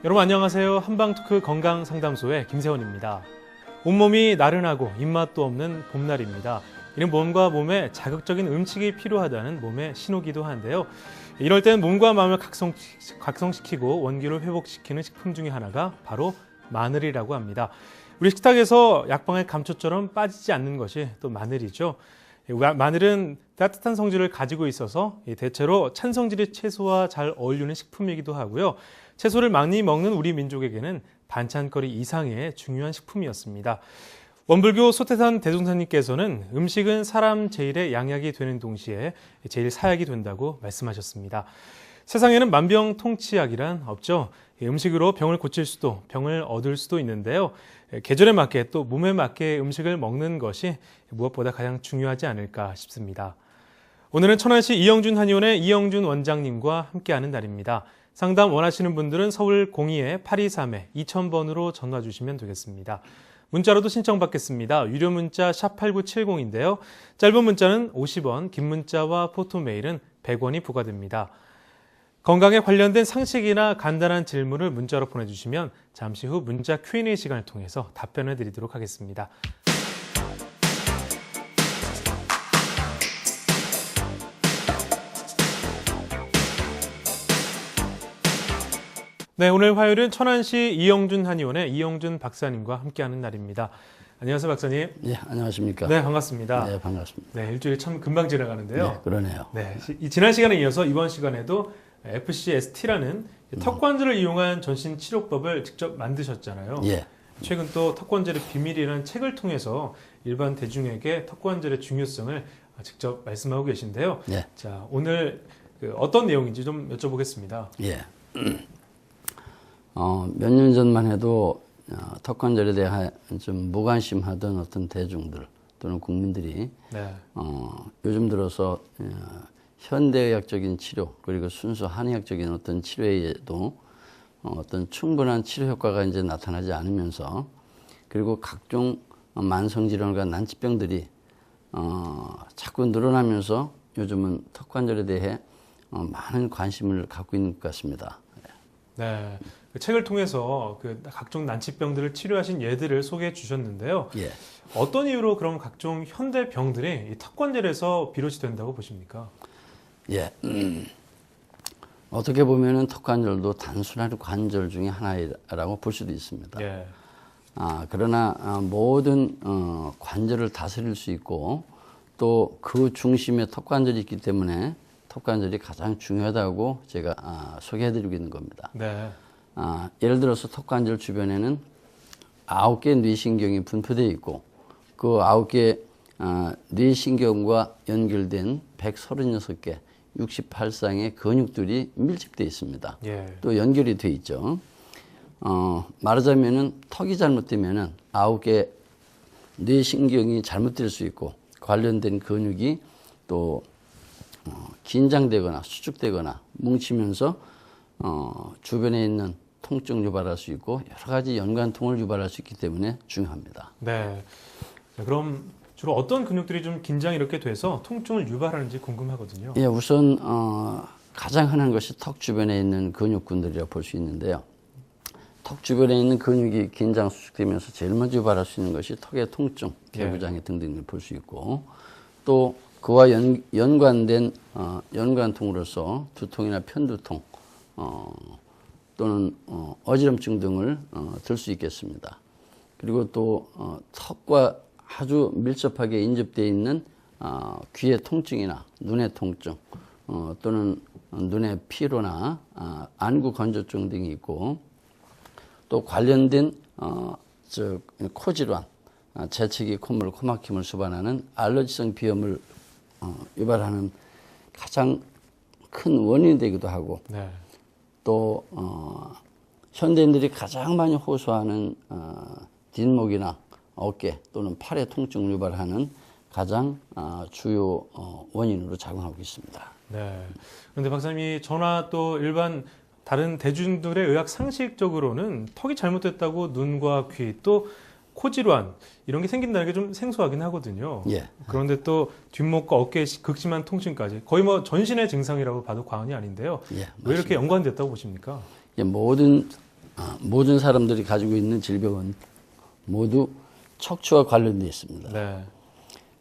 여러분 안녕하세요. 한방토크 건강상담소의 김세원입니다. 온몸이 나른하고 입맛도 없는 봄날입니다. 이는 몸과 몸에 자극적인 음식이 필요하다는 몸의 신호기도 한데요. 이럴 땐 몸과 마음을 각성시키고 원기를 회복시키는 식품 중에 하나가 바로 마늘이라고 합니다. 우리 식탁에서 약방의 감초처럼 빠지지 않는 것이 또 마늘이죠. 마늘은 따뜻한 성질을 가지고 있어서 대체로 찬 성질의 채소와 잘 어울리는 식품이기도 하고요. 채소를 많이 먹는 우리 민족에게는 반찬거리 이상의 중요한 식품이었습니다. 원불교 소태산 대종사님께서는 음식은 사람 제일의 양약이 되는 동시에 제일 사약이 된다고 말씀하셨습니다. 세상에는 만병통치약이란 없죠. 음식으로 병을 고칠 수도 병을 얻을 수도 있는데요. 계절에 맞게 또 몸에 맞게 음식을 먹는 것이 무엇보다 가장 중요하지 않을까 싶습니다. 오늘은 천안시 이영준 한의원의 이영준 원장님과 함께하는 날입니다. 상담 원하시는 분들은 서울 02-823-2000번으로 전화 주시면 되겠습니다. 문자로도 신청받겠습니다. 유료 문자 샵8970인데요. 짧은 문자는 50원, 긴 문자와 포토메일은 100원이 부과됩니다. 건강에 관련된 상식이나 간단한 질문을 문자로 보내주시면 잠시 후 문자 Q&A 시간을 통해서 답변을 드리도록 하겠습니다. 네, 오늘 화요일은 천안시 이영준 한의원의 이영준 박사님과 함께하는 날입니다. 안녕하세요, 박사님. 예, 안녕하십니까. 네, 반갑습니다. 네, 반갑습니다. 네, 일주일이 참 금방 지나가는데요. 네, 그러네요. 네, 지난 시간에 이어서 이번 시간에도 FCST라는 턱관절을 이용한 전신 치료법을 직접 만드셨잖아요. 예. 최근 또 턱관절의 비밀이라는 책을 통해서 일반 대중에게 턱관절의 중요성을 직접 말씀하고 계신데요. 예. 자, 오늘 어떤 내용인지 좀 여쭤보겠습니다. 예. 몇 년 전만 해도 턱관절에 대해 좀 무관심하던 어떤 대중들 또는 국민들이 네. 요즘 들어서 현대의학적인 치료 그리고 순수 한의학적인 어떤 치료에도 어떤 충분한 치료 효과가 이제 나타나지 않으면서 그리고 각종 만성질환과 난치병들이 자꾸 늘어나면서 요즘은 턱관절에 대해 많은 관심을 갖고 있는 것 같습니다. 네, 그 책을 통해서 그 각종 난치병들을 치료하신 예들을 소개해 주셨는데요. 예. 어떤 이유로 그럼 각종 현대 병들이 이 턱관절에서 비롯이 된다고 보십니까? 예. 어떻게 보면은 턱관절도 단순한 관절 중에 하나라고 볼 수도 있습니다. 예. 그러나 모든 관절을 다스릴 수 있고 또 그 중심에 턱관절이 있기 때문에 턱관절이 가장 중요하다고 제가 소개해드리고 있는 겁니다. 네. 예를 들어서 턱관절 주변에는 9개 뇌신경이 분포되어 있고 그 9개 뇌신경과 연결된 136개 68쌍의 근육들이 밀집되어 있습니다. 예. 또 연결이 되어 있죠. 말하자면은 턱이 잘못되면은 9개 뇌신경이 잘못될 수 있고 관련된 근육이 또 긴장되거나 수축되거나 뭉치면서 주변에 있는 통증을 유발할 수 있고 여러 가지 연관통을 유발할 수 있기 때문에 중요합니다. 네. 자, 그럼 주로 어떤 근육들이 좀 긴장이 이렇게 돼서 통증을 유발하는지 궁금하거든요. 예, 우선 가장 흔한 것이 턱 주변에 있는 근육군들이라고 볼 수 있는데요. 턱 주변에 있는 근육이 긴장 수축되면서 제일 먼저 유발할 수 있는 것이 턱의 통증, 개구장애 등등을 볼 수 있고 또 그와 연관된 연관통으로서 두통이나 편두통 또는 어지럼증 등을 들 수 있겠습니다. 그리고 또 턱과 아주 밀접하게 인접되어 있는 귀의 통증이나 눈의 통증 또는 눈의 피로나 안구 건조증 등이 있고 또 관련된 코질환, 재채기, 콧물, 코막힘을 수반하는 알러지성 비염을 유발하는 가장 큰 원인이 되기도 하고 네. 또 현대인들이 가장 많이 호소하는 뒷목이나 어깨 또는 팔의 통증을 유발하는 가장 주요 원인으로 작용하고 있습니다. 네. 그런데 박사님이 저나 또 일반 다른 대중들의 의학 상식적으로는 턱이 잘못됐다고 눈과 귀 또 코질환 이런 게 생긴다는 게 좀 생소하긴 하거든요. 예. 그런데 또 뒷목과 어깨의 극심한 통증까지 거의 뭐 전신의 증상이라고 봐도 과언이 아닌데요. 예, 왜 이렇게 연관됐다고 보십니까? 모든 모든 사람들이 가지고 있는 질병은 모두 척추와 관련되어 있습니다. 네.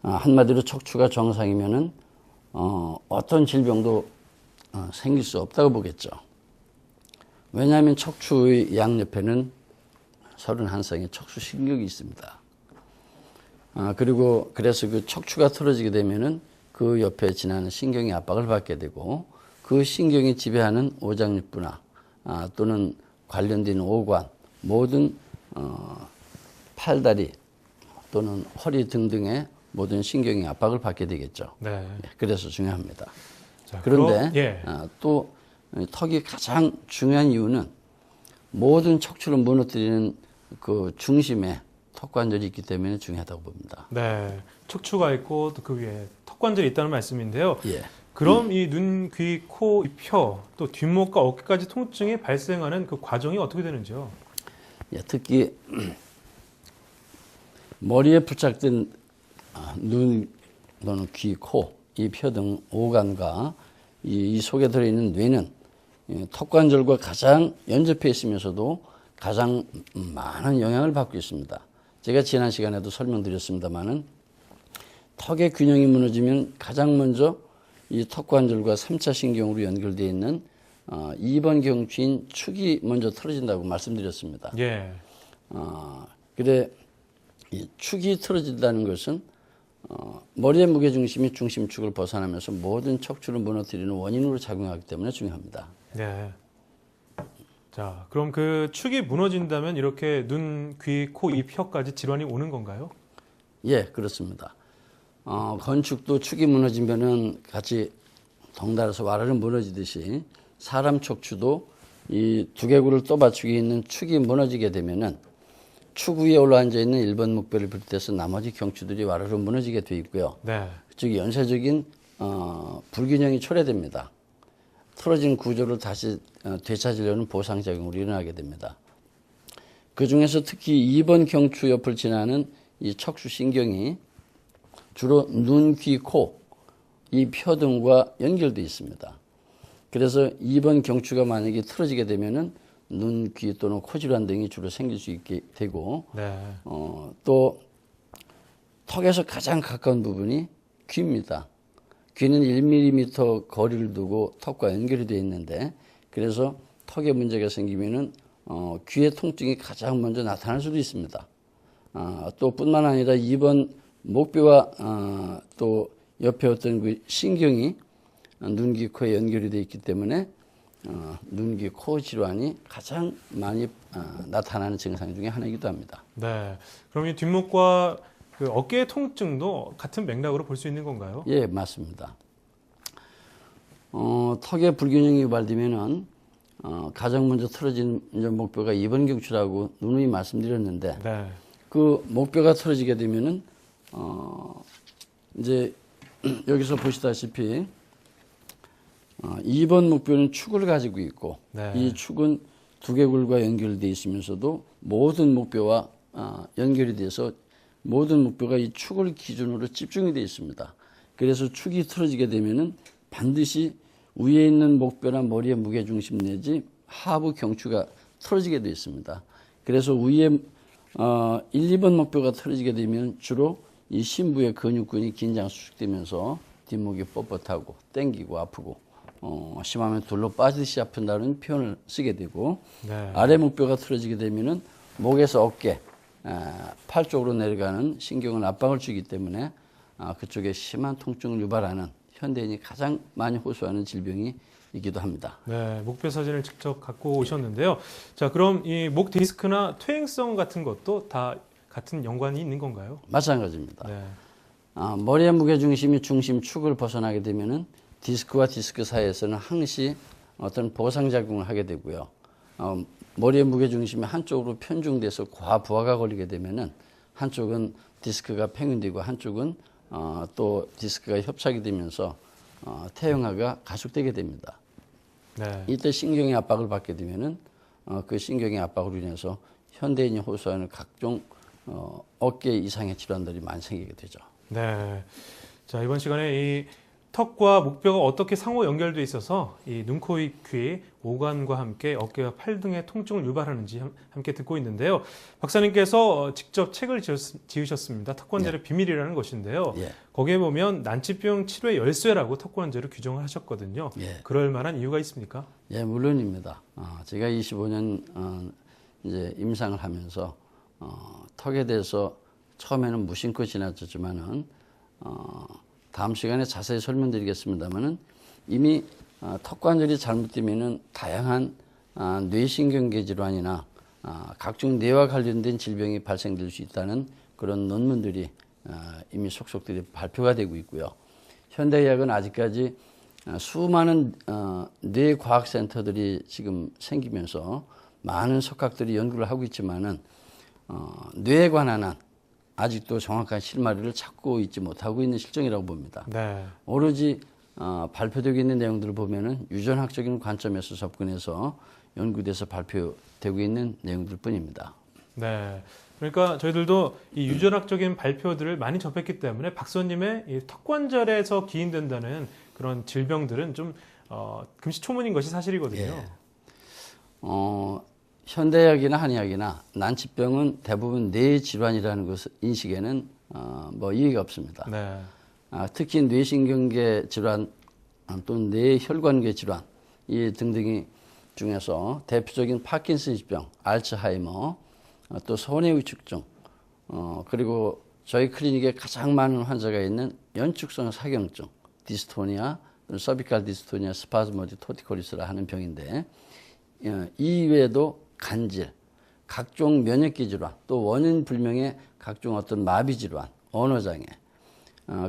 한마디로 척추가 정상이면은 어떤 질병도 생길 수 없다고 보겠죠. 왜냐하면 척추의 양옆에는 31쌍의 척추신경이 있습니다. 그리고 그래서 그 척추가 틀어지게 되면은 그 옆에 지나는 신경이 압박을 받게 되고 그 신경이 지배하는 오장육부나 또는 관련된 오관, 모든 팔다리 또는 허리 등등의 모든 신경이 압박을 받게 되겠죠. 네. 그래서 중요합니다. 자, 그런데 그럼, 또 턱이 가장 중요한 이유는 모든 척추를 무너뜨리는 그 중심에 턱관절이 있기 때문에 중요하다고 봅니다. 네. 척추가 있고 또 그 위에 턱관절이 있다는 말씀인데요. 예. 그럼 이 눈, 귀, 코, 이 혀, 또 뒷목과 어깨까지 통증이 발생하는 그 과정이 어떻게 되는지요? 예, 특히 머리에 부착된 눈 또는 귀, 코, 이 혀 등 오간과 이 속에 들어있는 뇌는 턱관절과 가장 연접해 있으면서도 가장 많은 영향을 받고 있습니다. 제가 지난 시간에도 설명드렸습니다마는 턱의 균형이 무너지면 가장 먼저 이 턱관절과 3차 신경으로 연결되어 있는 2번 경추인 축이 먼저 틀어진다고 말씀드렸습니다. 예. 그래 이 축이 틀어진다는 것은 머리의 무게중심이 중심축을 벗어나면서 모든 척추를 무너뜨리는 원인으로 작용하기 때문에 중요합니다. 네. 자, 그럼 그 축이 무너진다면 이렇게 눈, 귀, 코, 입, 혀까지 질환이 오는 건가요? 예, 그렇습니다. 건축도 축이 무너지면은 같이 덩달아서 와르르 무너지듯이 사람 척추도 이 두개골을 떠받치고 있는 축이 무너지게 되면은 축 위에 올라앉아 있는 1번 목뼈를 비롯해서 나머지 경추들이 와르르 무너지게 돼 있고요. 네. 즉 연쇄적인 불균형이 초래됩니다. 틀어진 구조를 다시 되찾으려는 보상작용으로 일어나게 됩니다. 그 중에서 특히 2번 경추 옆을 지나는 이 척추신경이 주로 눈, 귀, 코, 이 혀 등과 연결되어 있습니다. 그래서 2번 경추가 만약에 틀어지게 되면은 눈, 귀 또는 코 질환 등이 주로 생길 수 있게 되고, 네. 또 턱에서 가장 가까운 부분이 귀입니다. 귀는 1mm 거리를 두고 턱과 연결이 되어 있는데, 그래서 턱에 문제가 생기면은 귀의 통증이 가장 먼저 나타날 수도 있습니다. 또 뿐만 아니라 2번 목뼈와 또 옆에 어떤 그 신경이 눈, 귀, 코에 연결이 되어 있기 때문에 눈, 귀, 코 질환이 가장 많이 나타나는 증상 중에 하나이기도 합니다. 네. 그럼 이 뒷목과 그 어깨의 통증도 같은 맥락으로 볼 수 있는 건가요? 예, 맞습니다. 턱의 불균형이 유발되면은 가장 먼저 틀어진 목뼈가 2번 경추라고 누누이 말씀드렸는데, 네. 그 목뼈가 틀어지게 되면은 이제 여기서 보시다시피 2번 목뼈는 축을 가지고 있고, 네. 이 축은 두개골과 연결되어 있으면서도 모든 목뼈와 연결이 돼서 모든 목뼈가 이 축을 기준으로 집중이 되어 있습니다. 그래서 축이 틀어지게 되면은 반드시 위에 있는 목뼈나 머리의 무게중심 내지 하부 경추가 틀어지게 되어 있습니다. 그래서 위에 1, 2번 목뼈가 틀어지게 되면 주로 이 심부의 근육근이 긴장 수축되면서 뒷목이 뻣뻣하고 땡기고 아프고 심하면 둘러 빠지듯이 아픈다는 표현을 쓰게 되고, 네. 아래 목뼈가 틀어지게 되면은 목에서 어깨, 팔 쪽으로 내려가는 신경은 압박을 주기 때문에 그쪽에 심한 통증을 유발하는 현대인이 가장 많이 호소하는 질병이기도 합니다. 네, 목뼈 사진을 직접 갖고 오셨는데요. 자, 그럼 이 목 디스크나 퇴행성 같은 것도 다 같은 연관이 있는 건가요? 마찬가지입니다. 네. 머리의 무게중심이 중심축을 벗어나게 되면은 디스크와 디스크 사이에서는 항시 어떤 보상작용을 하게 되고요. 머리의 무게중심이 한쪽으로 편중돼서 과부하가 걸리게 되면은 한쪽은 디스크가 팽윤되고 한쪽은 또 디스크가 협착이 되면서 퇴행화가 가속되게 됩니다. 네. 이때 신경의 압박을 받게 되면은 그 신경의 압박으로 인해서 현대인이 호소하는 각종 어깨 이상의 질환들이 많이 생기게 되죠. 네. 자, 이번 시간에 이 턱과 목뼈가 어떻게 상호 연결돼 있어서 이 눈, 코, 귀, 오간과 함께 어깨와 팔 등의 통증을 유발하는지 함께 듣고 있는데요. 박사님께서 직접 책을 지으셨습니다. 턱관절의 비밀이라는 것인데요. 예. 거기에 보면 난치병 치료의 열쇠라고 턱관절을 규정을 하셨거든요. 예. 그럴 만한 이유가 있습니까? 예, 물론입니다. 제가 25년 이제 임상을 하면서 턱에 대해서 처음에는 무심코 지나쳤지만은 다음 시간에 자세히 설명드리겠습니다만은 이미 턱관절이 잘못되면은 다양한 뇌신경계 질환이나 각종 뇌와 관련된 질병이 발생될 수 있다는 그런 논문들이 이미 속속들이 발표가 되고 있고요. 현대의학은 아직까지 수많은 뇌과학센터들이 지금 생기면서 많은 석학들이 연구를 하고 있지만은 뇌에 관한 한 아직도 정확한 실마리를 찾고 있지 못하고 있는 실정이라고 봅니다. 네. 오로지 발표되고 있는 내용들을 보면은 유전학적인 관점에서 접근해서 연구돼서 발표되고 있는 내용들 뿐입니다. 네. 그러니까 저희들도 이 유전학적인 발표들을 많이 접했기 때문에 박사님의 이 턱관절에서 기인된다는 그런 질병들은 좀 금시초문인 것이 사실이거든요. 예. 현대의학이나 한의학이나 난치병은 대부분 뇌 질환이라는 것 인식에는 뭐 이의가 없습니다. 네. 특히 뇌신경계 질환 또는 뇌혈관계 질환 이 등등이 중에서 대표적인 파킨슨병, 알츠하이머, 또 손해위축증, 그리고 저희 클리닉에 가장 많은 환자가 있는 연축성 사경증, 디스토니아, 서비칼 디스토니아, 스파즈모디 토티코리스라 하는 병인데 이 외에도 간질, 각종 면역기 질환, 또 원인 불명의 각종 어떤 마비 질환, 언어장애,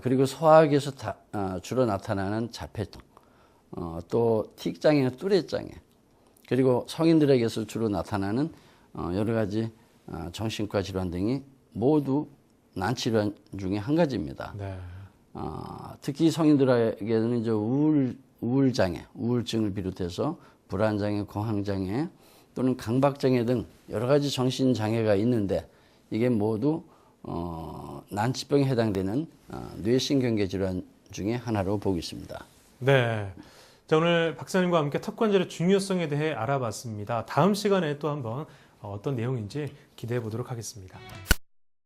그리고 소화기에서 주로 나타나는 자폐증, 또 틱장애나 뚜렛장애, 그리고 성인들에게서 주로 나타나는 여러 가지 정신과 질환 등이 모두 난치질환 중에 한 가지입니다. 네. 특히 성인들에게는 이제 우울장애, 우울증을 비롯해서 불안장애, 공황장애 또는 강박장애 등 여러 가지 정신장애가 있는데 이게 모두 난치병에 해당되는 뇌신경계 질환 중에 하나로 보고 있습니다. 네. 자, 오늘 박사님과 함께 턱관절의 중요성에 대해 알아봤습니다. 다음 시간에 또 한번 어떤 내용인지 기대해 보도록 하겠습니다.